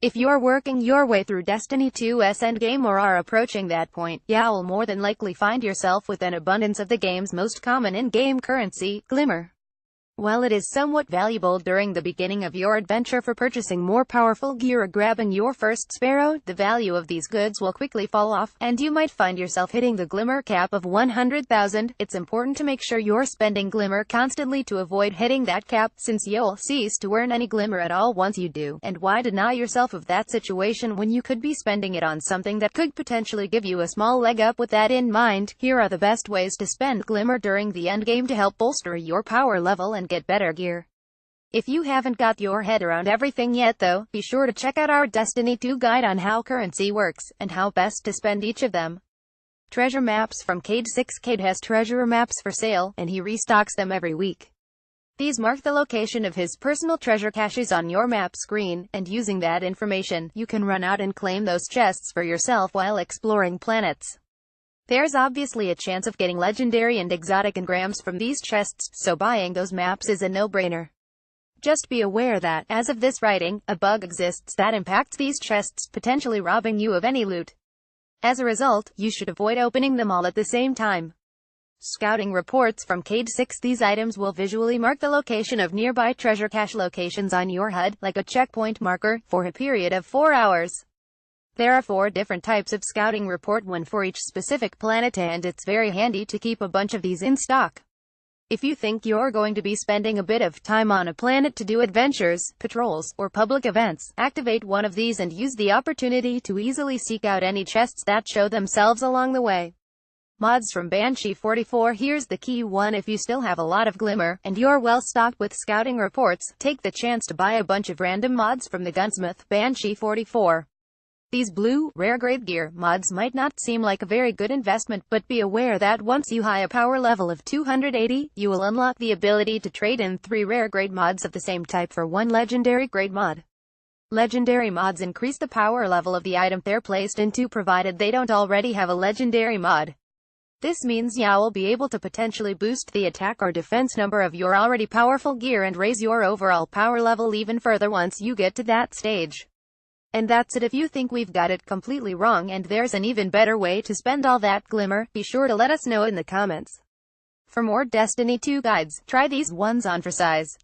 If you're working your way through Destiny 2's endgame or are approaching that point, you'll more than likely find yourself with an abundance of the game's most common in-game currency, glimmer. While it is somewhat valuable during the beginning of your adventure for purchasing more powerful gear or grabbing your first sparrow, the value of these goods will quickly fall off, and you might find yourself hitting the glimmer cap of 100,000. It's important to make sure you're spending glimmer constantly to avoid hitting that cap, since you'll cease to earn any glimmer at all once you do. And why deny yourself of that situation when you could be spending it on something that could potentially give you a small leg up? With that in mind, here are the best ways to spend glimmer during the endgame to help bolster your power level and get better gear. If you haven't got your head around everything yet though, be sure to check out our Destiny 2 guide on how currency works, and how best to spend each of them. Treasure maps from Cade 6. Cade has treasure maps for sale, and he restocks them every week. These mark the location of his personal treasure caches on your map screen, and using that information, you can run out and claim those chests for yourself while exploring planets. There's obviously a chance of getting legendary and exotic engrams from these chests, so buying those maps is a no-brainer. Just be aware that, as of this writing, a bug exists that impacts these chests, potentially robbing you of any loot. As a result, you should avoid opening them all at the same time. Scouting reports from Cade 6. These items will visually mark the location of nearby treasure cache locations on your HUD, like a checkpoint marker, for a period of 4 hours. There are 4 different types of scouting report, one for each specific planet, and it's very handy to keep a bunch of these in stock. If you think you're going to be spending a bit of time on a planet to do adventures, patrols, or public events, activate one of these and use the opportunity to easily seek out any chests that show themselves along the way. Mods from Banshee 44. Here's the key one: if you still have a lot of glimmer, and you're well stocked with scouting reports, take the chance to buy a bunch of random mods from the gunsmith, Banshee 44. These blue, rare-grade gear mods might not seem like a very good investment, but be aware that once you hit a power level of 280, you will unlock the ability to trade in 3 rare-grade mods of the same type for 1 legendary-grade mod. Legendary mods increase the power level of the item they're placed into, provided they don't already have a legendary mod. This means you'll be able to potentially boost the attack or defense number of your already powerful gear and raise your overall power level even further once you get to that stage. And that's it. If you think we've got it completely wrong and there's an even better way to spend all that glimmer, be sure to let us know in the comments. For more Destiny 2 guides, try these ones on for size.